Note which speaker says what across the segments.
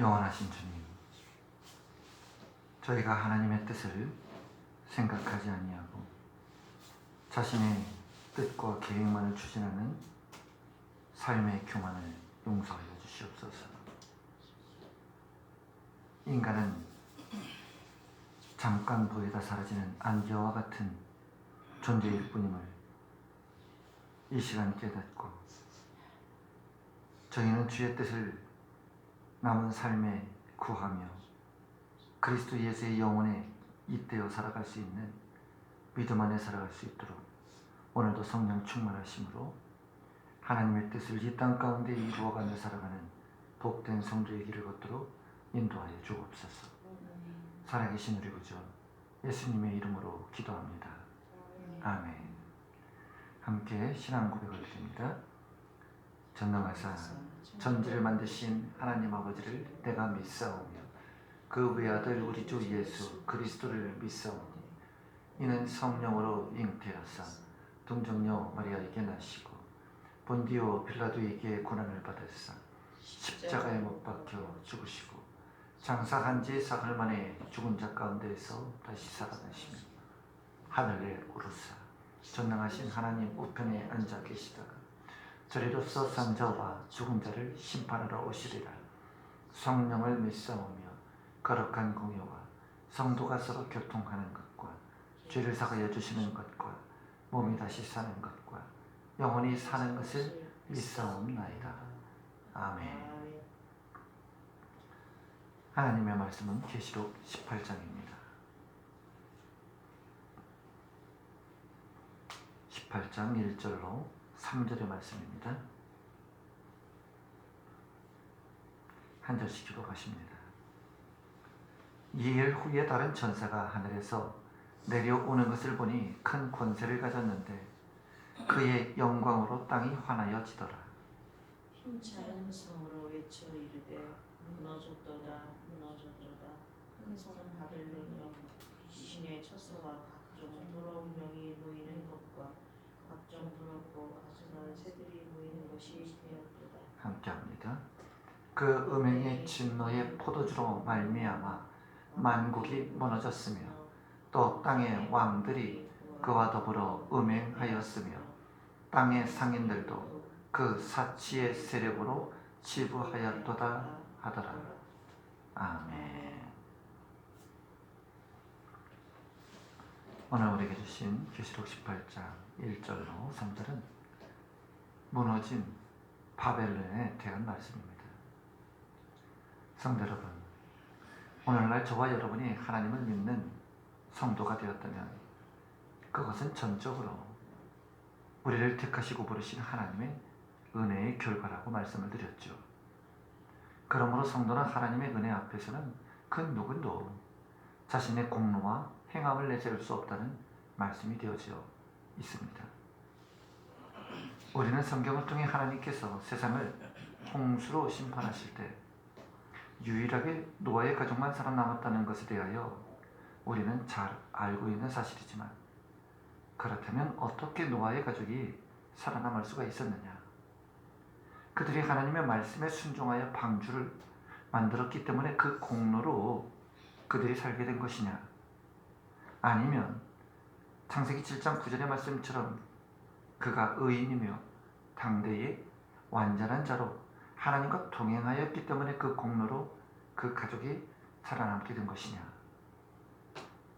Speaker 1: 영원하신 주님, 저희가 하나님의 뜻을 생각하지 아니하고 자신의 뜻과 계획만을 추진하는 삶의 교만을 용서하여 주시옵소서. 인간은 잠깐 보이다 사라지는 안개와 같은 존재일 뿐임을 이 시간 깨닫고 저희는 주의 뜻을 남은 삶에 구하며 그리스도 예수의 영혼에 잇대어 살아갈 수 있는 믿음 안에 살아갈 수 있도록 오늘도 성령 충만하심으로 하나님의 뜻을 이 땅 가운데 이루어가며 살아가는 복된 성도의 길을 걷도록 인도하여 주옵소서. 살아계신 우리 구주 예수님의 이름으로 기도합니다. 아멘. 함께 신앙 고백을 드립니다. 전능하사 천지를 만드신 하나님 아버지를 내가 믿사오며 그 외아들 우리 주 예수 그리스도를 믿사오니 이는 성령으로 잉태하사 동정녀 마리아에게 나시고 본디오 빌라도에게 고난을 받으사 십자가에 못 박혀 죽으시고 장사한 지 사흘 만에 죽은 자 가운데에서 다시 살아나시며 하늘에 오르사 전능하신 하나님 우편에 앉아 계시다가 저리로서 산자와 죽은 자를 심판하러 오시리라. 성령을 믿사오며 거룩한 공예와 성도가 서로 교통하는 것과 죄를 사하여 주시는 것과 몸이 다시 사는 것과 영원히 사는 것을 믿사옵나이다. 아멘. 하나님의 말씀은 계시록 18장입니다. 18장 1절로 3절의 말씀입니다. 한 절씩 기록하십니다. 2일 후에 다른 천사가 하늘에서 내려오는 것을 보니 큰 권세를 가졌는데 그의 영광으로 땅이 환하여지더라.
Speaker 2: 힘찬 음성으로 외쳐 이르되 무너졌도다 무너졌도다 흥성한 바벨론이여 귀신의 처소와 각종 더러운 병이 모이는 것과 각종 더럽고 아sun한 새들이 모이는 것이 되었도다.
Speaker 1: 함께합니다. 그 음행의 진노의 포도주로 말미암아 만국이 무너졌으며 또 땅의 왕들이 그와 더불어 음행하였으며 땅의 상인들도 그 사치의 세력으로 지부하였도다 하더라. 아멘. 오늘 우리에게 주신 계시록 18장 1절로 3절은 무너진 바벨론에 대한 말씀입니다. 성도 여러분, 오늘날 저와 여러분이 하나님을 믿는 성도가 되었다면 그것은 전적으로 우리를 택하시고 부르신 하나님의 은혜의 결과라고 말씀을 드렸죠. 그러므로 성도는 하나님의 은혜 앞에서는 그 누구도 자신의 공로와 행함을 내세울 수 없다는 말씀이 되어져 있습니다. 우리는 성경을 통해 하나님께서 세상을 홍수로 심판하실 때 유일하게 노아의 가족만 살아남았다는 것에 대하여 우리는 잘 알고 있는 사실이지만 그렇다면 어떻게 노아의 가족이 살아남을 수가 있었느냐? 그들이 하나님의 말씀에 순종하여 방주를 만들었기 때문에 그 공로로 그들이 살게 된 것이냐? 아니면 창세기 7장 9절의 말씀처럼 그가 의인이며 당대의 완전한 자로 하나님과 동행하였기 때문에 그 공로로 그 가족이 살아남게 된 것이냐?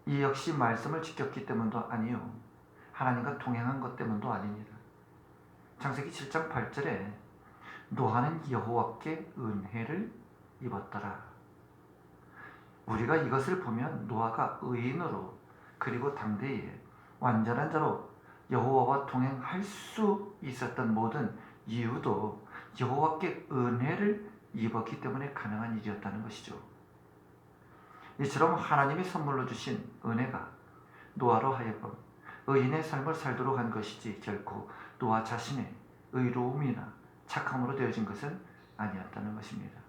Speaker 1: 이 역시 말씀을 지켰기 때문도 아니요 하나님과 동행한 것 때문도 아닙니다. 창세기 7장 8절에 노아는 여호와께 은혜를 입었더라. 우리가 이것을 보면 노아가 의인으로 그리고 당대에 완전한 자로 여호와와 동행할 수 있었던 모든 이유도 여호와께 은혜를 입었기 때문에 가능한 일이었다는 것이죠. 이처럼 하나님이 선물로 주신 은혜가 노아로 하여금 의인의 삶을 살도록 한 것이지 결코 노아 자신의 의로움이나 착함으로 되어진 것은 아니었다는 것입니다.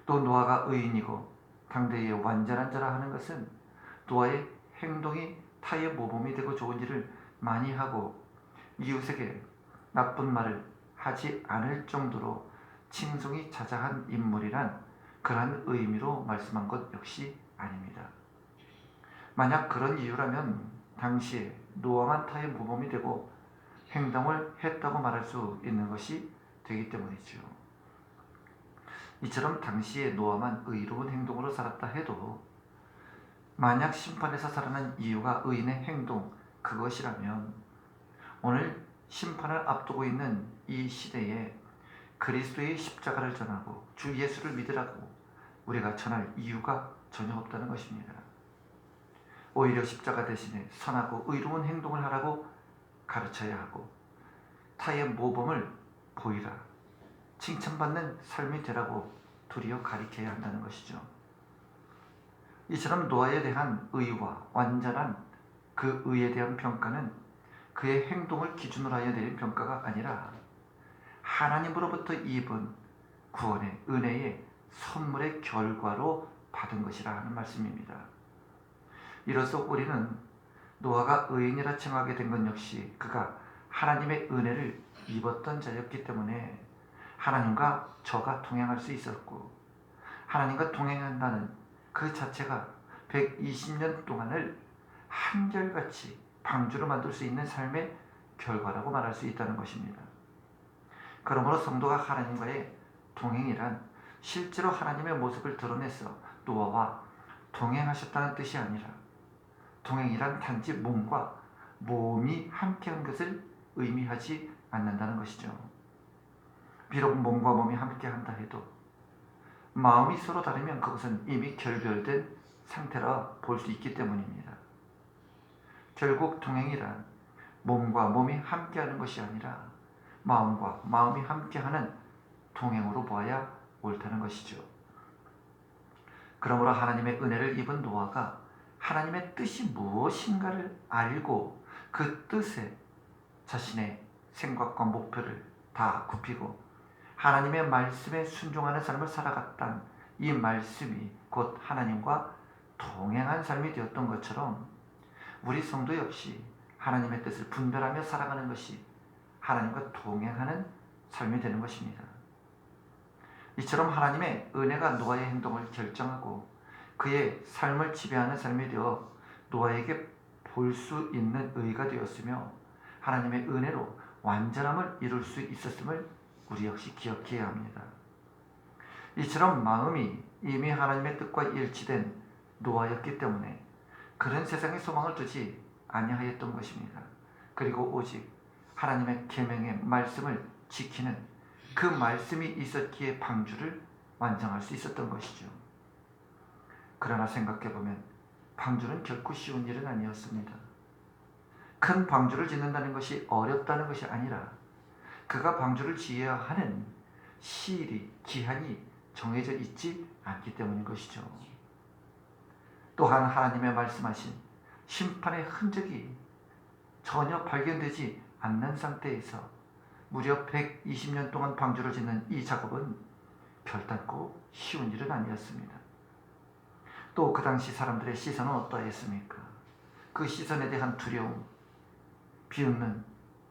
Speaker 1: 또 노아가 의인이고 당대의 완전한 자라 하는 것은 노아의 행동이 타의 모범이 되고 좋은 일을 많이 하고 이웃에게 나쁜 말을 하지 않을 정도로 칭송이 자자한 인물이란 그러한 의미로 말씀한 것 역시 아닙니다. 만약 그런 이유라면 당시에 노아만 타의 모범이 되고 행동을 했다고 말할 수 있는 것이 되기 때문이죠. 이처럼 당시에 노아만 의로운 행동으로 살았다 해도 만약 심판에서 살아난 이유가 의인의 행동 그것이라면 오늘 심판을 앞두고 있는 이 시대에 그리스도의 십자가를 전하고 주 예수를 믿으라고 우리가 전할 이유가 전혀 없다는 것입니다. 오히려 십자가 대신에 선하고 의로운 행동을 하라고 가르쳐야 하고 타의 모범을 보이라, 칭찬받는 삶이 되라고 도리어 가리켜야 한다는 것이죠. 이처럼 노아에 대한 의와 완전한 그 의에 대한 평가는 그의 행동을 기준으로 하여 내린 평가가 아니라 하나님으로부터 입은 구원의 은혜의 선물의 결과로 받은 것이라 하는 말씀입니다. 이로써 우리는 노아가 의인이라 칭하게 된 것 역시 그가 하나님의 은혜를 입었던 자였기 때문에 하나님과 저가 동행할 수 있었고, 하나님과 동행한다는 그 자체가 120년 동안을 한결같이 방주로 만들 수 있는 삶의 결과라고 말할 수 있다는 것입니다. 그러므로 성도가 하나님과의 동행이란 실제로 하나님의 모습을 드러내서 노아와 동행하셨다는 뜻이 아니라, 동행이란 단지 몸과 몸이 함께한 것을 의미하지 않는다는 것이죠. 비록 몸과 몸이 함께한다 해도 마음이 서로 다르면 그것은 이미 결별된 상태라 볼 수 있기 때문입니다. 결국 동행이란 몸과 몸이 함께하는 것이 아니라 마음과 마음이 함께하는 동행으로 보아야 옳다는 것이죠. 그러므로 하나님의 은혜를 입은 노아가 하나님의 뜻이 무엇인가를 알고 그 뜻에 자신의 생각과 목표를 다 굽히고 하나님의 말씀에 순종하는 삶을 살아갔던 이 말씀이 곧 하나님과 동행한 삶이 되었던 것처럼 우리 성도 역시 하나님의 뜻을 분별하며 살아가는 것이 하나님과 동행하는 삶이 되는 것입니다. 이처럼 하나님의 은혜가 노아의 행동을 결정하고 그의 삶을 지배하는 삶이 되어 노아에게 볼 수 있는 의가 되었으며 하나님의 은혜로 완전함을 이룰 수 있었음을 우리 역시 기억해야 합니다. 이처럼 마음이 이미 하나님의 뜻과 일치된 노아였기 때문에 그런 세상에 소망을 두지 아니하였던 것입니다. 그리고 오직 하나님의 계명의 말씀을 지키는 그 말씀이 있었기에 방주를 완성할 수 있었던 것이죠. 그러나 생각해보면 방주는 결코 쉬운 일은 아니었습니다. 큰 방주를 짓는다는 것이 어렵다는 것이 아니라 그가 방주를 지어야 하는 시일이, 기한이 정해져 있지 않기 때문인 것이죠. 또한 하나님의 말씀하신 심판의 흔적이 전혀 발견되지 않는 상태에서 무려 120년 동안 방주를 짓는 이 작업은 별단고 쉬운 일은 아니었습니다. 또 그 당시 사람들의 시선은 어떠했습니까? 그 시선에 대한 두려움, 비웃는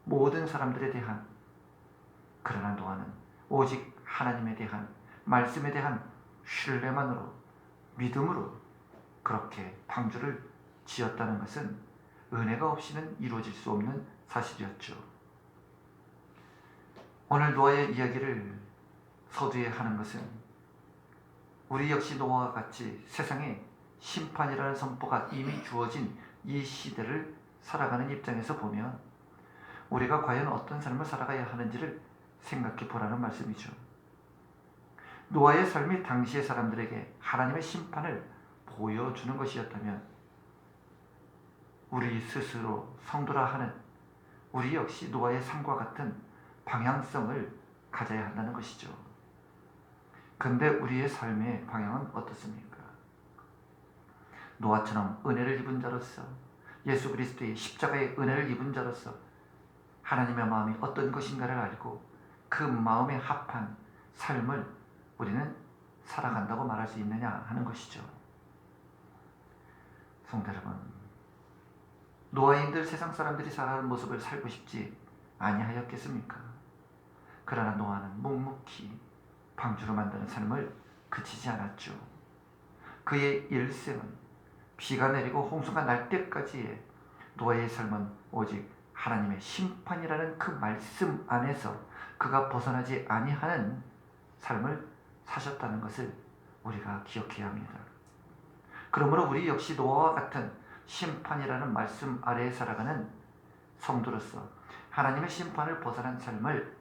Speaker 1: 모든 사람들에 대한, 그러나 노아는 오직 하나님에 대한 말씀에 대한 신뢰만으로, 믿음으로 그렇게 방주를 지었다는 것은 은혜가 없이는 이루어질 수 없는 사실이었죠. 오늘 노아의 이야기를 서두에 하는 것은 우리 역시 노아와 같이 세상에 심판이라는 선포가 이미 주어진 이 시대를 살아가는 입장에서 보면 우리가 과연 어떤 삶을 살아가야 하는지를 생각해 보라는 말씀이죠. 노아의 삶이 당시의 사람들에게 하나님의 심판을 보여주는 것이었다면 우리 스스로 성도라 하는 우리 역시 노아의 삶과 같은 방향성을 가져야 한다는 것이죠. 근데 우리의 삶의 방향은 어떻습니까? 노아처럼 은혜를 입은 자로서, 예수 그리스도의 십자가의 은혜를 입은 자로서 하나님의 마음이 어떤 것인가를 알고 그 마음에 합한 삶을 우리는 살아간다고 말할 수 있느냐 하는 것이죠. 성도 여러분, 노아인들 세상 사람들이 살아가는 모습을 살고 싶지 아니하였겠습니까? 그러나 노아는 묵묵히 방주로 만드는 삶을 그치지 않았죠. 그의 일생은 비가 내리고 홍수가 날 때까지의 노아의 삶은 오직 하나님의 심판이라는 그 말씀 안에서 그가 벗어나지 아니하는 삶을 사셨다는 것을 우리가 기억해야 합니다. 그러므로 우리 역시 노아와 같은 심판이라는 말씀 아래에 살아가는 성도로서 하나님의 심판을 벗어난 삶을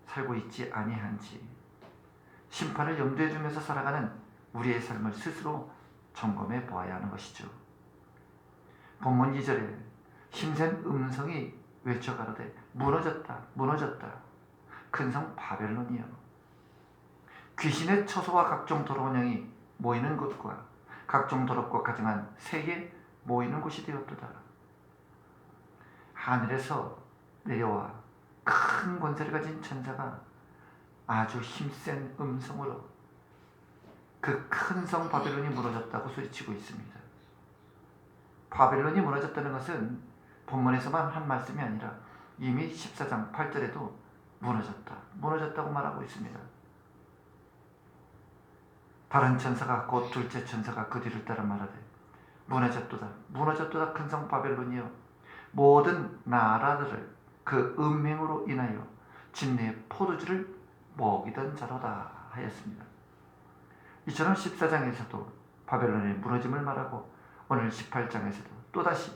Speaker 1: 살고 있지 아니한지, 심판을 염두에 두면서 살아가는 우리의 삶을 스스로 점검해 보아야 하는 것이죠. 본문 2절에 힘센 음성이 외쳐가로되 무너졌다 무너졌다 큰 성 바벨론이여, 귀신의 처소와 각종 더러운 영이 모이는 곳과 각종 더럽고 가증한 새에 모이는 곳이 되었도다. 하늘에서 내려와 큰 권세를 가진 천사가 아주 힘센 음성으로 그 큰 성 바벨론이 무너졌다고 소리치고 있습니다. 바벨론이 무너졌다는 것은 본문에서만 한 말씀이 아니라 이미 14장 8절에도 무너졌다고 말하고 있습니다. 다른 천사가 곧 둘째 천사가 그 뒤를 따라 말하되 무너졌도다 큰 성 바벨론이여, 모든 나라들을 그 음행으로 인하여 진내의 포도주를 먹이던 자로다 하였습니다. 이처럼 14장에서도 바벨론의 무너짐을 말하고 오늘 18장에서도 또다시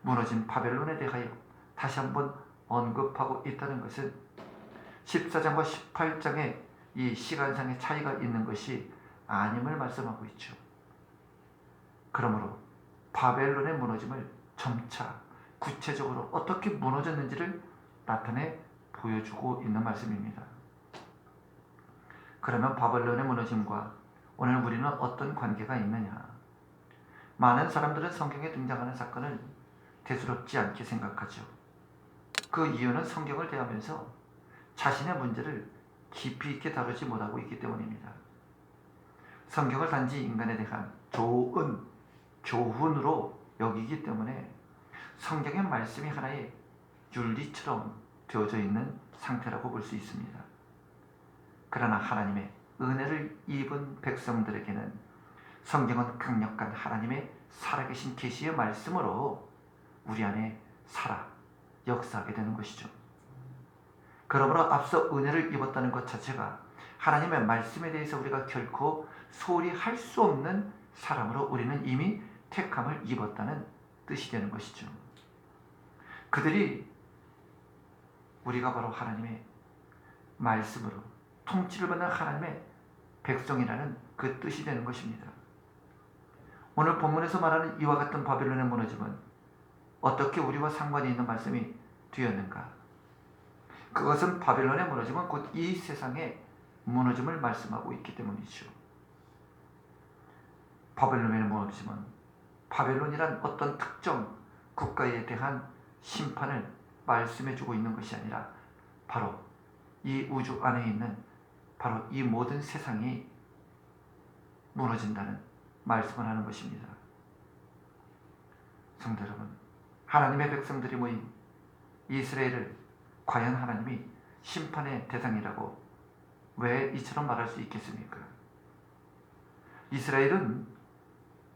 Speaker 1: 무너진 바벨론에 대하여 다시 한번 언급하고 있다는 것은 14장과 18장의 이 시간상의 차이가 있는 것이 아님을 말씀하고 있죠. 그러므로 바벨론의 무너짐을 점차 구체적으로 어떻게 무너졌는지를 나타내 보여주고 있는 말씀입니다. 그러면 바벨론의 무너짐과 오늘 우리는 어떤 관계가 있느냐? 많은 사람들은 성경에 등장하는 사건을 대수롭지 않게 생각하죠. 그 이유는 성경을 대하면서 자신의 문제를 깊이 있게 다루지 못하고 있기 때문입니다. 성경을 단지 인간에 대한 좋은 교훈으로 여기기 때문에 성경의 말씀이 하나의 윤리처럼 되어져 있는 상태라고 볼 수 있습니다. 그러나 하나님의 은혜를 입은 백성들에게는 성경은 강력한 하나님의 살아계신 계시의 말씀으로 우리 안에 살아 역사하게 되는 것이죠. 그러므로 앞서 은혜를 입었다는 것 자체가 하나님의 말씀에 대해서 우리가 결코 소홀히 할 수 없는 사람으로 우리는 이미 택함을 입었다는 뜻이 되는 것이죠. 그들이 우리가 바로 하나님의 말씀으로 통치를 받는 하나님의 백성이라는 그 뜻이 되는 것입니다. 오늘 본문에서 말하는 이와 같은 바벨론의 무너짐은 어떻게 우리와 상관이 있는 말씀이 되었는가? 그것은 바벨론의 무너짐은 곧 이 세상의 무너짐을 말씀하고 있기 때문이죠. 바벨론의 무너짐은 바벨론이란 어떤 특정 국가에 대한 심판을 말씀해주고 있는 것이 아니라 바로 이 우주 안에 있는 바로 이 모든 세상이 무너진다는 말씀을 하는 것입니다. 성도 여러분, 하나님의 백성들이 모인 이스라엘을 과연 하나님이 심판의 대상이라고 왜 이처럼 말할 수 있겠습니까? 이스라엘은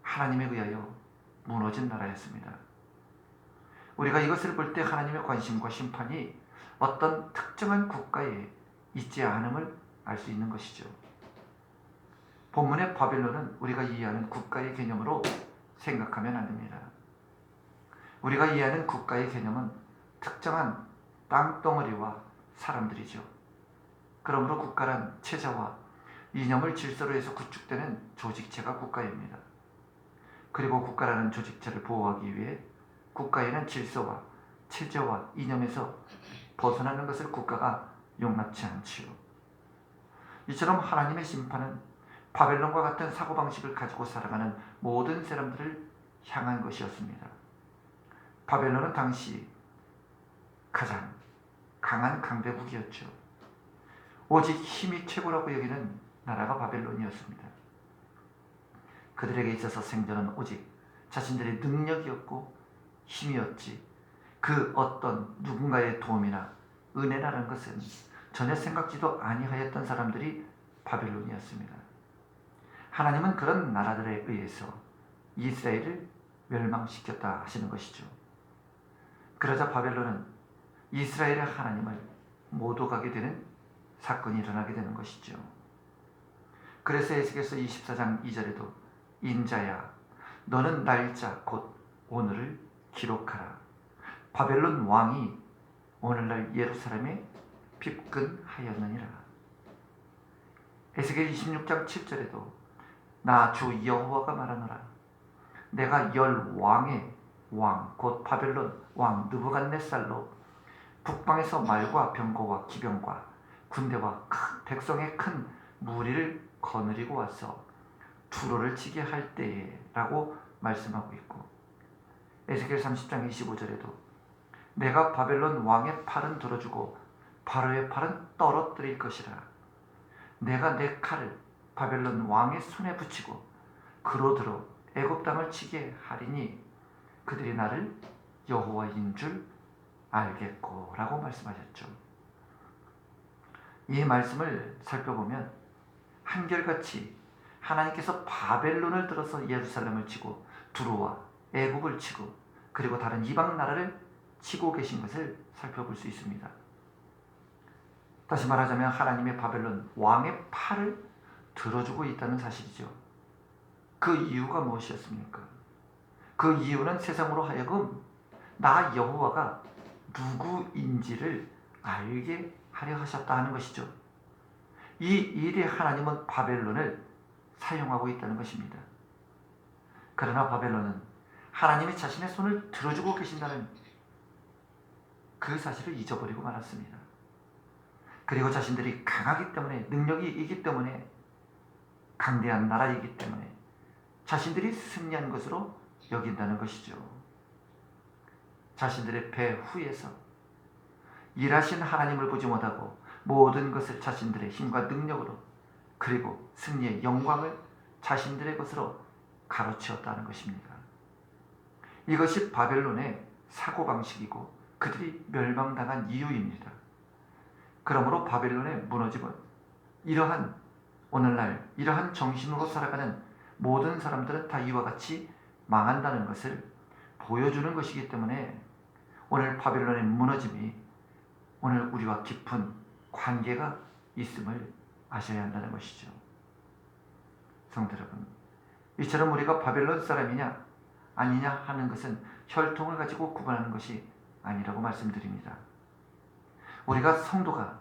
Speaker 1: 하나님에 의하여 무너진 나라였습니다. 우리가 이것을 볼 때 하나님의 관심과 심판이 어떤 특정한 국가에 있지 않음을 알 수 있는 것이죠. 본문의 바벨론은 우리가 이해하는 국가의 개념으로 생각하면 안 됩니다. 우리가 이해하는 국가의 개념은 특정한 땅덩어리와 사람들이죠. 그러므로 국가란 체제와 이념을 질서로 해서 구축되는 조직체가 국가입니다. 그리고 국가라는 조직체를 보호하기 위해 국가에는 질서와 체제와 이념에서 벗어나는 것을 국가가 용납치 않지요. 이처럼 하나님의 심판은 바벨론과 같은 사고방식을 가지고 살아가는 모든 사람들을 향한 것이었습니다. 바벨론은 당시 가장 강한 강대국이었죠. 오직 힘이 최고라고 여기는 나라가 바벨론이었습니다. 그들에게 있어서 생존은 오직 자신들의 능력이었고 힘이었지 그 어떤 누군가의 도움이나 은혜라는 것은 전혀 생각지도 아니하였던 사람들이 바벨론이었습니다. 하나님은 그런 나라들에 의해서 이스라엘을 멸망시켰다 하시는 것이죠. 그러자 바벨론은 이스라엘의 하나님을 모독하게 되는 사건이 일어나게 되는 것이죠. 그래서 에스겔서 24장 2절에도 인자야 너는 날짜 곧 오늘을 기록하라. 바벨론 왕이 오늘날 예루살렘에 핍근하였느니라. 에스겔 26장 7절에도 나 주 여호와가 말하노라. 내가 열 왕의 왕 곧 바벨론 왕 느부갓네살로 북방에서 말과 병거와 기병과 군대와 백성의 큰 무리를 거느리고 와서 두로를 치게 할 때에 라고 말씀하고 있고, 에스겔 30장 25절에도 내가 바벨론 왕의 팔은 들어주고 바로의 팔은 떨어뜨릴 것이라. 내가 내 칼을 바벨론 왕의 손에 붙이고 그로 들어 애굽 땅을 치게 하리니 그들이 나를 여호와인 줄 알겠고 라고 말씀하셨죠. 이 말씀을 살펴보면 한결같이 하나님께서 바벨론을 들어서 예루살렘을 치고 두로와 애굽을 치고 그리고 다른 이방 나라를 치고 계신 것을 살펴볼 수 있습니다. 다시 말하자면 하나님의 바벨론 왕의 팔을 들어주고 있다는 사실이죠. 그 이유가 무엇이었습니까? 그 이유는 세상으로 하여금 나 여호와가 누구인지를 알게 하려 하셨다 하는 것이죠. 이 일에 하나님은 바벨론을 사용하고 있다는 것입니다. 그러나 바벨론은 하나님이 자신의 손을 들어주고 계신다는 그 사실을 잊어버리고 말았습니다. 그리고 자신들이 강하기 때문에, 능력이 있기 때문에, 강대한 나라이기 때문에 자신들이 승리한 것으로 여긴다는 것이죠. 자신들의 배후에서 일하신 하나님을 보지 못하고 모든 것을 자신들의 힘과 능력으로 그리고 승리의 영광을 자신들의 것으로 가로채웠다는 것입니다. 이것이 바벨론의 사고방식이고 그들이 멸망당한 이유입니다. 그러므로 바벨론의 무너짐은 오늘날 이러한 정신으로 살아가는 모든 사람들은 다 이와 같이 망한다는 것을 보여주는 것이기 때문에 오늘 바벨론의 무너짐이 오늘 우리와 깊은 관계가 있음을 아셔야 한다는 것이죠. 성도 여러분, 이처럼 우리가 바벨론 사람이냐 아니냐 하는 것은 혈통을 가지고 구분하는 것이 아니라고 말씀드립니다. 우리가 성도가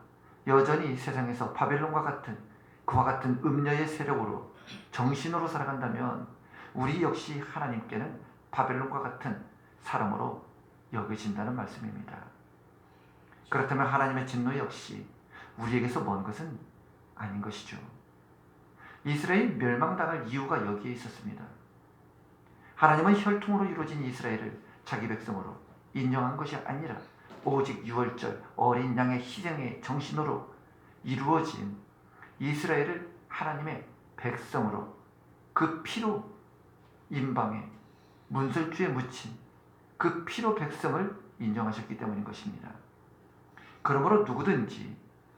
Speaker 1: 여전히 세상에서 바벨론과 같은 그와 같은 음녀의 세력으로 정신으로 살아간다면 우리 역시 하나님께는 바벨론과 같은 사람으로 여겨진다는 말씀입니다. 그렇다면 하나님의 진노 역시 우리에게서 먼 것은 아닌 것이죠. 이스라엘이 멸망당할 이유가 여기에 있었습니다. 하나님은 혈통으로 이루어진 이스라엘을 자기 백성으로 인정한 것이 아니라 오직 유월절 어린 양의 희생의 정신으로 이루어진 이스라엘을 하나님의 백성으로 그 피로 임방에 문설주에 묻힌 그 피로 백성을 인정하셨기 때문인 것입니다. 그러므로 누구든지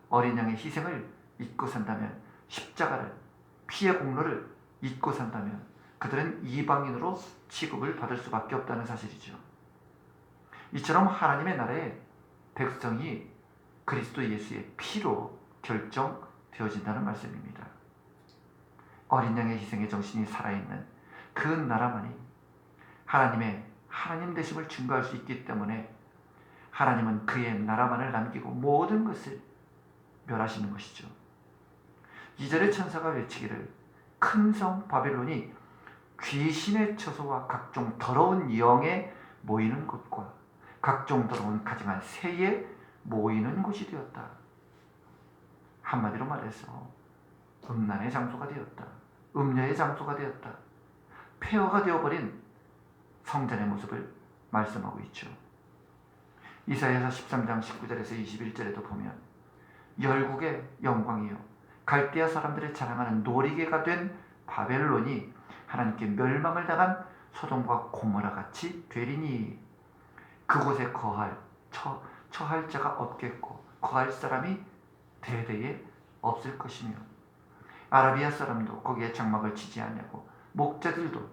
Speaker 1: 어린 양의 희생을 잊고 산다면, 십자가를, 피의 공로를 잊고 산다면 그들은 이방인으로 취급을 받을 수밖에 없다는 사실이죠. 이처럼 하나님의 나라의 백성이 그리스도 예수의 피로 결정되어진다는 말씀입니다. 어린 양의 희생의 정신이 살아있는 그 나라만이 하나님의 하나님 되심을 증거할 수 있기 때문에 하나님은 그의 나라만을 남기고 모든 것을 멸하시는 것이죠. 2절의 천사가 외치기를 큰 성 바벨론이 귀신의 처소와 각종 더러운 영에 모이는 곳과 각종 더러운 가증한 새에 모이는 곳이 되었다. 한마디로 말해서 음란의 장소가 되었다. 음녀의 장소가 되었다. 폐허가 되어버린 성전의 모습을 말씀하고 있죠. 이사야서 13장 19절에서 21절에도 보면 열국의 영광이요 갈대아 사람들의 자랑하는 놀이개가 된 바벨론이 하나님께 멸망을 당한 소돔과 고모라 같이 되리니 그곳에 처할 자가 없겠고 거할 사람이 대대에 없을 것이며 아라비아 사람도 거기에 장막을 치지 아니하고 목자들도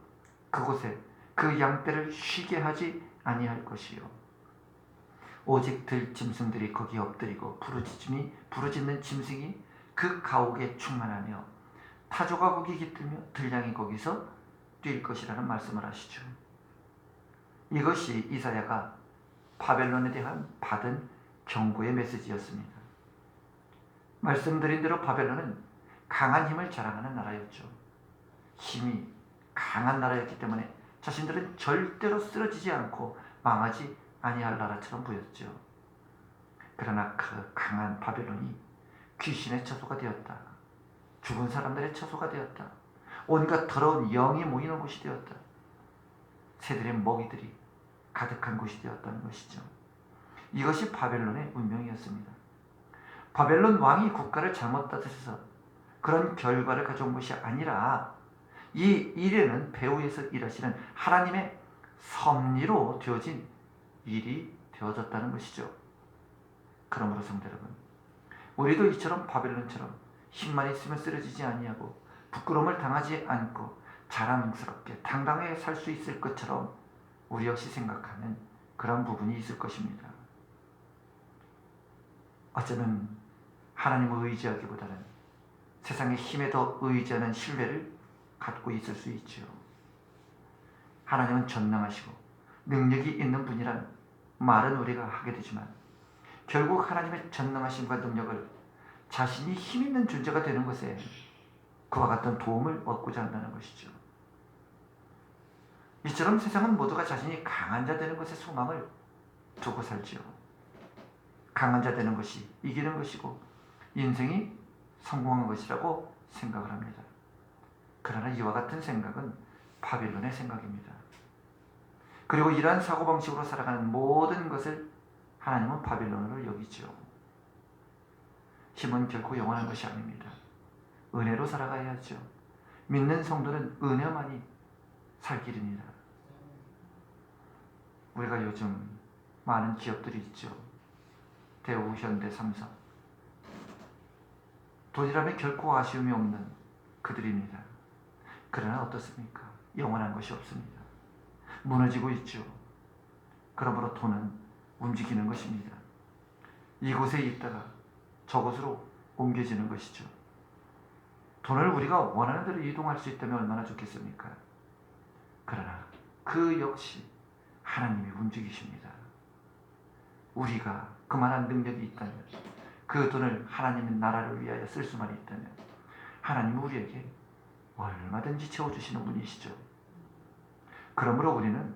Speaker 1: 그곳에 그 양떼를 쉬게 하지 아니할 것이요 오직 들짐승들이 거기에 엎드리고 부르짖는 짐승이 그 가옥에 충만하며 타조가 거기 깃들며 들량이 거기서 뛸 것이라는 말씀을 하시죠. 이것이 이사야가 바벨론에 대한 받은 경고의 메시지였습니다. 말씀드린 대로 바벨론은 강한 힘을 자랑하는 나라였죠. 힘이 강한 나라였기 때문에 자신들은 절대로 쓰러지지 않고 망하지 아니할 나라처럼 보였죠. 그러나 그 강한 바벨론이 귀신의 처소가 되었다. 죽은 사람들의 처소가 되었다. 온갖 더러운 영이 모이는 곳이 되었다. 새들의 먹이들이 가득한 곳이 되었다는 것이죠. 이것이 바벨론의 운명이었습니다. 바벨론 왕이 국가를 잘못 다스려서 그런 결과를 가져온 것이 아니라 이 일에는 배후에서 일하시는 하나님의 섭리로 되어진 일이 되어졌다는 것이죠. 그러므로 성도 여러분, 우리도 이처럼 바벨론처럼 힘만 있으면 쓰러지지 아니하고 부끄러움을 당하지 않고 자랑스럽게 당당하게 살 수 있을 것처럼 우리 역시 생각하는 그런 부분이 있을 것입니다. 어쩌면 하나님을 의지하기보다는 세상의 힘에 더 의지하는 신뢰를 갖고 있을 수 있지요. 하나님은 전능하시고 능력이 있는 분이란 말은 우리가 하게 되지만 결국 하나님의 전능하심과 능력을 자신이 힘 있는 존재가 되는 것에 그와 같은 도움을 얻고자 한다는 것이죠. 이처럼 세상은 모두가 자신이 강한 자 되는 것에 소망을 두고 살지요. 강한 자 되는 것이 이기는 것이고 인생이 성공한 것이라고 생각을 합니다. 그러나 이와 같은 생각은 바빌론의 생각입니다. 그리고 이러한 사고방식으로 살아가는 모든 것을 하나님은 바빌론으로 여기죠. 힘은 결코 영원한 것이 아닙니다. 은혜로 살아가야죠. 믿는 성도는 은혜만이 살 길입니다. 우리가 요즘 많은 기업들이 있죠. 대우, 현대, 삼성. 돈이라면 결코 아쉬움이 없는 그들입니다. 그러나 어떻습니까? 영원한 것이 없습니다. 무너지고 있죠. 그러므로 돈은 움직이는 것입니다. 이곳에 있다가 저곳으로 옮겨지는 것이죠. 돈을 우리가 원하는 대로 이동할 수 있다면 얼마나 좋겠습니까? 그러나 그 역시 하나님이 움직이십니다. 우리가 그만한 능력이 있다면, 그 돈을 하나님의 나라를 위하여 쓸 수만 있다면 하나님은 우리에게 얼마든지 채워주시는 분이시죠. 그러므로 우리는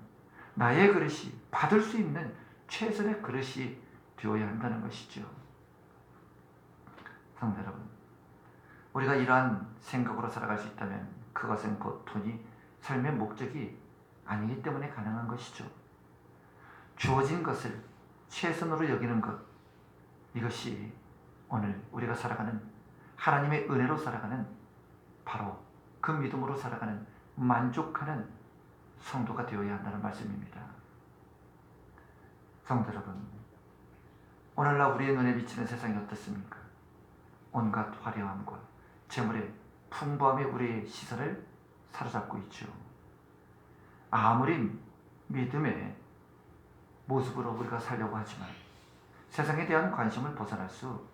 Speaker 1: 나의 그릇이 받을 수 있는 최선의 그릇이 되어야 한다는 것이죠. 성도 여러분, 우리가 이러한 생각으로 살아갈 수 있다면 그것은 곧 돈이 삶의 목적이 아니기 때문에 가능한 것이죠. 주어진 것을 최선으로 여기는 것, 이것이 오늘 우리가 살아가는 하나님의 은혜로 살아가는 바로 그 믿음으로 살아가는 만족하는 성도가 되어야 한다는 말씀입니다. 성도 여러분, 오늘날 우리의 눈에 비치는 세상이 어떻습니까? 온갖 화려함과 재물의 풍부함이 우리의 시선을 사로잡고 있죠. 아무리 믿음의 모습으로 우리가 살려고 하지만 세상에 대한 관심을 벗어날 수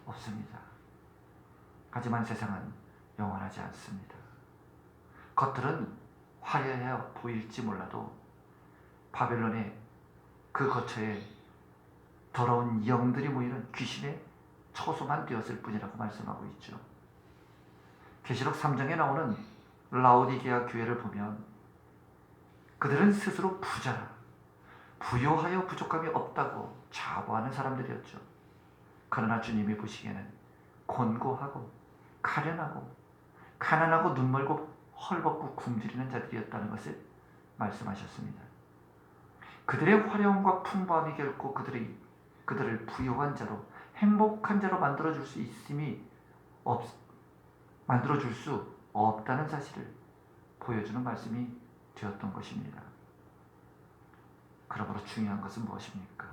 Speaker 1: 없습니다. 하지만 세상은 영원하지 않습니다. 겉들은 화려해 보일지 몰라도 바벨론의 그 거처에 더러운 영들이 모이는 귀신의 처소만 되었을 뿐이라고 말씀하고 있죠. 계시록 3장에 나오는 라오디게아 교회를 보면 그들은 스스로 부자라, 부요하여 부족함이 없다고 자부하는 사람들이었죠. 그러나 주님이 보시기에는 곤고하고 가련하고 가난하고 눈멀고 헐벗고 굶주리는 자들이었다는 것을 말씀하셨습니다. 그들의 화려함과 풍부함이 결코 그들을 부유한 자로 행복한 자로 만들어줄 수 없다는 사실을 보여주는 말씀이 되었던 것입니다. 그러므로 중요한 것은 무엇입니까?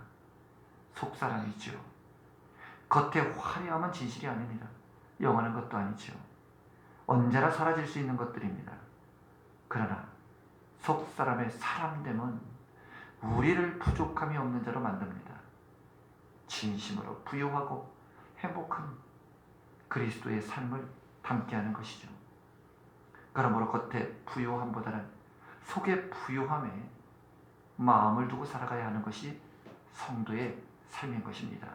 Speaker 1: 속사람이죠. 겉의 화려함은 진실이 아닙니다. 영원한 것도 아니죠. 언제나 사라질 수 있는 것들입니다. 그러나 속 사람의 사람됨은 우리를 부족함이 없는 자로 만듭니다. 진심으로 부유하고 행복한 그리스도의 삶을 담게하는 것이죠. 그러므로 겉의 부유함보다는 속의 부유함에 마음을 두고 살아가야 하는 것이 성도의 삶인 것입니다.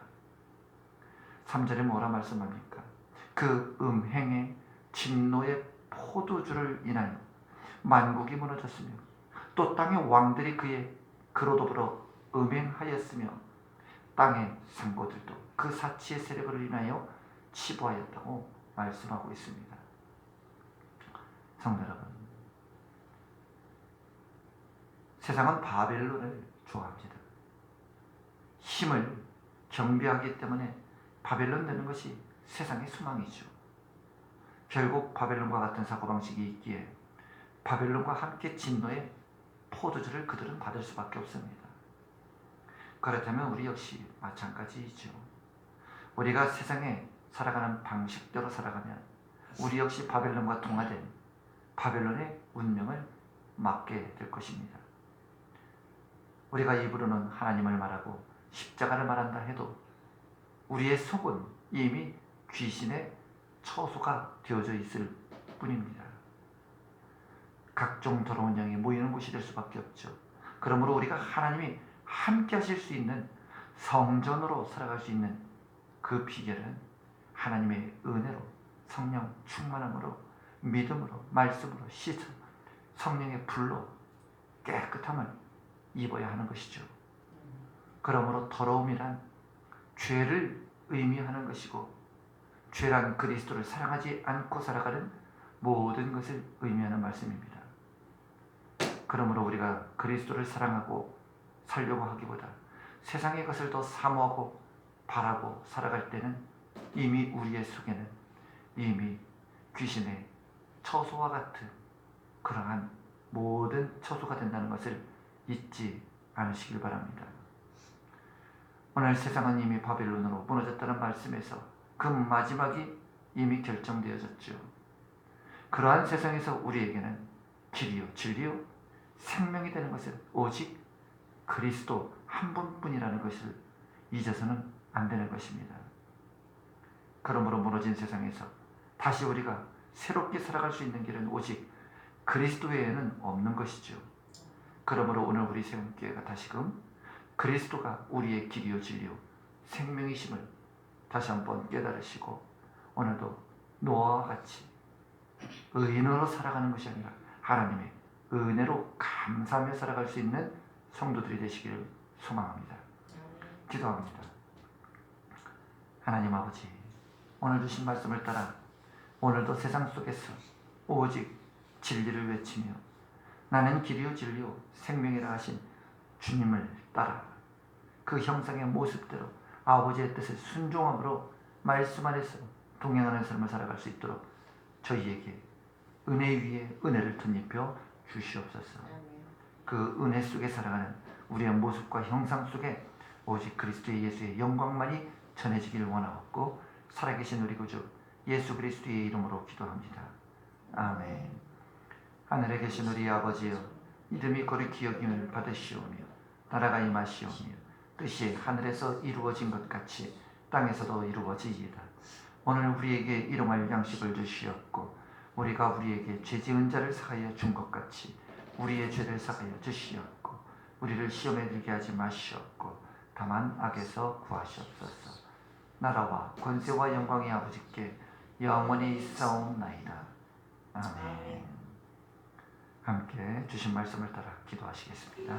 Speaker 1: 3절에 뭐라 말씀합니까? 그 음행의 진노의 포도주를 인하여 만국이 무너졌으며 또 땅의 왕들이 그로 더불어 음행하였으며 땅의 상고들도 그 사치의 세력을 인하여 치부하였다고 말씀하고 있습니다. 성도 여러분, 세상은 바벨론을 좋아합니다. 힘을 경배하기 때문에 바벨론 되는 것이 세상의 소망이죠. 결국 바벨론과 같은 사고방식이 있기에 바벨론과 함께 진노의 포도주를 그들은 받을 수밖에 없습니다. 그렇다면 우리 역시 마찬가지이죠. 우리가 세상에 살아가는 방식대로 살아가면 우리 역시 바벨론과 동화된 바벨론의 운명을 맞게 될 것입니다. 우리가 입으로는 하나님을 말하고 십자가를 말한다 해도 우리의 속은 이미 귀신의 처소가 되어져 있을 뿐입니다. 각종 더러운 영이 모이는 곳이 될 수밖에 없죠. 그러므로 우리가 하나님이 함께 하실 수 있는 성전으로 살아갈 수 있는 그 비결은 하나님의 은혜로, 성령 충만함으로, 믿음으로, 말씀으로, 씻음, 성령의 불로 깨끗함을 입어야 하는 것이죠. 그러므로 더러움이란 죄를 의미하는 것이고, 죄란 그리스도를 사랑하지 않고 살아가는 모든 것을 의미하는 말씀입니다. 그러므로 우리가 그리스도를 사랑하고 살려고 하기보다 세상의 것을 더 사모하고 바라고 살아갈 때는 이미 우리의 속에는 이미 귀신의 처소와 같은 그러한 모든 처소가 된다는 것을 잊지 않으시길 바랍니다. 오늘 세상은 이미 바벨론으로 무너졌다는 말씀에서 그 마지막이 이미 결정되어졌죠. 그러한 세상에서 우리에게는 길이요 진리요 생명이 되는 것은 오직 그리스도 한 분뿐이라는 것을 잊어서는 안 되는 것입니다. 그러므로 무너진 세상에서 다시 우리가 새롭게 살아갈 수 있는 길은 오직 그리스도 외에는 없는 것이죠. 그러므로 오늘 우리 세움교회가 다시금 그리스도가 우리의 길이요 진리요 생명이심을 다시 한번 깨달으시고 오늘도 노아와 같이 의인으로 살아가는 것이 아니라 하나님의 은혜로 감사하며 살아갈 수 있는 성도들이 되시기를 소망합니다. 기도합니다. 하나님 아버지, 오늘 주신 말씀을 따라 오늘도 세상 속에서 오직 진리를 외치며 나는 길이요 진리요 생명이라 하신 주님을 따라 그 형상의 모습대로 아버지의 뜻을 순종함으로 말씀 안에서 동행하는 삶을 살아갈 수 있도록 저희에게 은혜 위에 은혜를 덧입혀 주시옵소서. 그 은혜 속에 살아가는 우리의 모습과 형상 속에 오직 그리스도의 예수의 영광만이 전해지기를 원하옵고 살아계신 우리 구주 예수 그리스도의 이름으로 기도합니다. 아멘. 하늘에 계신 우리 아버지여, 이름이 거룩히 여김을 받으시오며 나라가 임하시오며 뜻이 하늘에서 이루어진 것 같이 땅에서도 이루어지이다. 오늘 우리에게 일용할 양식을 주시옵고 우리가 우리에게 죄 지은 자를 사하여 준 것 같이 우리의 죄를 사하여 주시옵고 우리를 시험에 들게 하지 마시옵고 다만 악에서 구하시옵소서. 나라와 권세와 영광이 아버지께 영원히 있사옵나이다. 아멘. 함께 주신 말씀을 따라 기도하시겠습니다.